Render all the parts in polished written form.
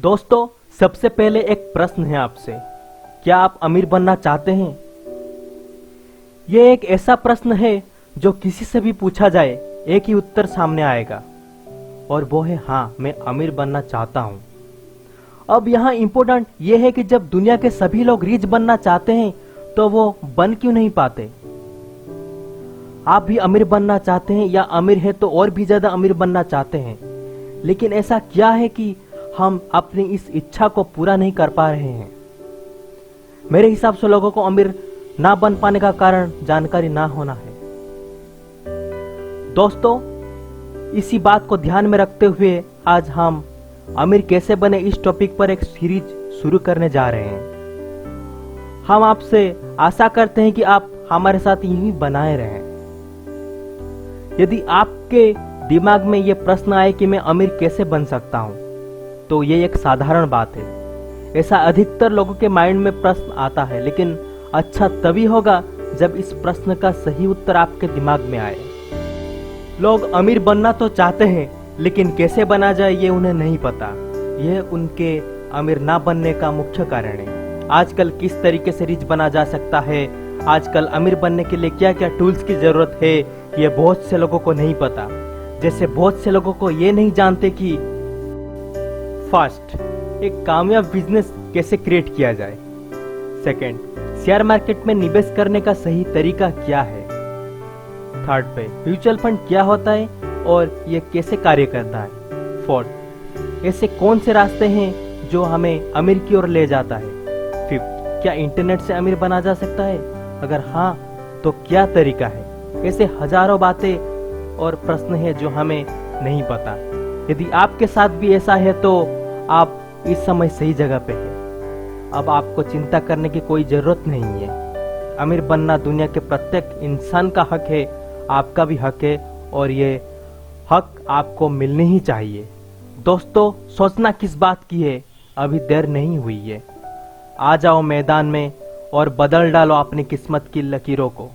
दोस्तों, सबसे पहले एक प्रश्न है आपसे, क्या आप अमीर बनना चाहते हैं? यह एक ऐसा प्रश्न है जो किसी से भी पूछा जाए एक ही उत्तर सामने आएगा और वो है हाँ, मैं अमीर बनना चाहता हूं। अब यहाँ इम्पोर्टेंट यह है कि जब दुनिया के सभी लोग रिच बनना चाहते हैं तो वो बन क्यों नहीं पाते? आप भी अमीर बनना चाहते हैं या अमीर है तो और भी ज्यादा अमीर बनना चाहते हैं, लेकिन ऐसा क्या है कि हम अपनी इस इच्छा को पूरा नहीं कर पा रहे हैं? मेरे हिसाब से लोगों को अमीर ना बन पाने का कारण जानकारी ना होना है। दोस्तों, इसी बात को ध्यान में रखते हुए आज हम अमीर कैसे बने इस टॉपिक पर एक सीरीज शुरू करने जा रहे हैं। हम आपसे आशा करते हैं कि आप हमारे साथ यूं बनाए रहें। यदि आपके दिमाग में यह प्रश्न आए कि मैं अमीर कैसे बन सकता हूं, तो ये एक साधारण बात है। ऐसा अधिकतर लोगों के माइंड में प्रश्न आता है, लेकिन अच्छा तभी होगा जब इस प्रश्न का सही उत्तर आपके दिमाग में आए। लोग अमीर बनना तो चाहते हैं, लेकिन कैसे बना जाए ये उन्हें नहीं पता। यह उनके अमीर ना बनने का मुख्य कारण है। आजकल किस तरीके से रिच बना जा सकता है, आजकल अमीर बनने के लिए क्या क्या टूल्स की जरूरत है, ये बहुत से लोगों को नहीं पता। जैसे बहुत से लोगों को ये नहीं जानते कि फर्स्ट, एक कामयाब बिजनेस कैसे क्रिएट किया जाए। सेकंड, शेयर मार्केट में निवेश करने का सही तरीका क्या है। थर्ड पे, म्यूचुअल फंड क्या होता है और ये कैसे कार्य करता है। फोर्थ, ऐसे कौन से रास्ते हैं जो हमें अमीर की ओर ले जाता है। फिफ्थ, क्या इंटरनेट से अमीर बना जा सकता है? अगर हाँ, तो क्या तरीका है। ऐसे हजारों बातें और प्रश्न हैं जो हमें नहीं पता। यदि आपके साथ भी ऐसा है तो आप इस समय सही जगह पे हैं। अब आपको चिंता करने की कोई जरूरत नहीं है। अमीर बनना दुनिया के प्रत्येक इंसान का हक है, आपका भी हक है, और ये हक आपको मिलनी ही चाहिए। दोस्तों, सोचना किस बात की है, अभी देर नहीं हुई है। आ जाओ मैदान में और बदल डालो अपनी किस्मत की लकीरों को।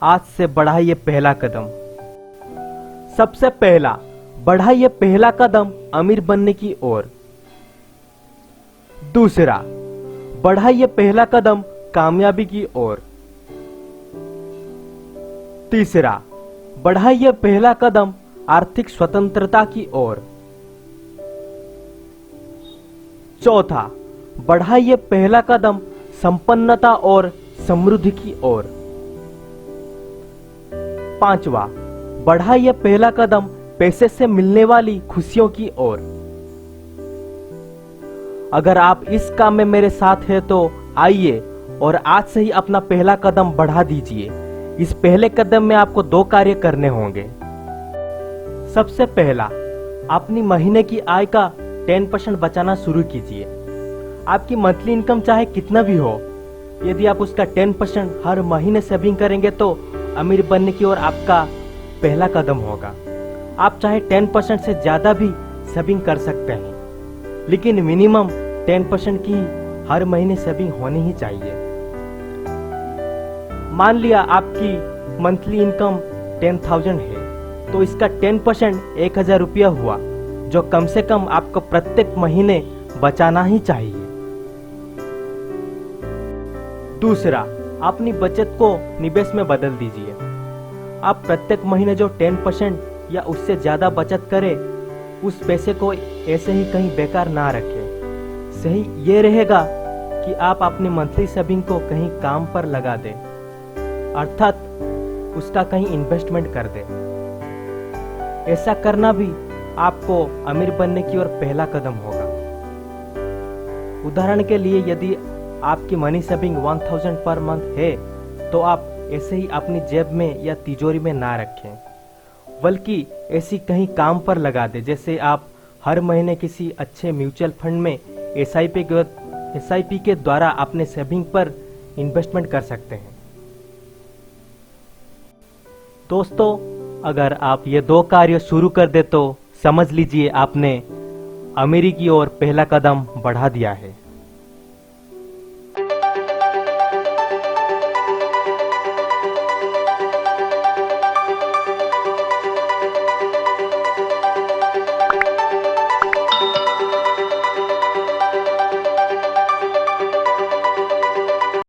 आज से बढ़ाइए पहला कदम। सबसे पहला, बढ़ाइए पहला कदम अमीर बनने की ओर। दूसरा, बढ़ाइए पहला कदम कामयाबी की ओर। तीसरा, बढ़ाइए पहला कदम आर्थिक स्वतंत्रता की ओर। चौथा, बढ़ाइए पहला कदम संपन्नता और समृद्धि की ओर। पांचवा, बढ़ाइए पहला कदम पैसे से मिलने वाली खुशियों की ओर। अगर आप इस काम में मेरे साथ हैं तो आइए और आज से ही अपना पहला कदम बढ़ा दीजिए। इस पहले कदम में आपको दो कार्य करने होंगे। सबसे पहला, अपनी महीने की आय का 10% बचाना शुरू कीजिए। आपकी मंथली इनकम चाहे कितना भी हो, यदि आप उसका 10% हर महीने सेविंग करेंगे तो अमीर बनने की ओर आपका पहला कदम होगा। आप चाहे 10% से ज्यादा भी सेविंग कर सकते हैं, लेकिन मिनिमम 10% की हर महीने सेविंग होनी ही चाहिए। मान लिया आपकी मंथली इनकम 10,000 है, तो इसका 10% 1,000 रुपया हुआ, जो कम से कम आपको प्रत्येक महीने बचाना ही चाहिए। दूसरा, अपनी बचत को निवेश में बदल दीजिए। आप प्रत्येक महीने जो 10% या उससे ज्यादा बचत करें, उस पैसे को ऐसे ही कहीं बेकार ना रखें। सही ये रहेगा कि आप अपनी मंथली सेविंग को कहीं काम पर लगा दें, अर्थात उसका कहीं इन्वेस्टमेंट कर दें। ऐसा करना भी आपको अमीर बनने की ओर पहला कदम होगा। उदाहरण के लिए, यदि आपकी मनी सेविंग 1000 पर मंथ है, तो आप ऐसे ही अपनी जेब में या तिजोरी में ना रखें, बल्कि ऐसी कहीं काम पर लगा दे। जैसे आप हर महीने किसी अच्छे म्यूचुअल फंड में एसआईपी के द्वारा अपने सेविंग पर इन्वेस्टमेंट कर सकते हैं। दोस्तों, अगर आप ये दो कार्य शुरू कर दे तो समझ लीजिए आपने अमीरी की ओर पहला कदम बढ़ा दिया है।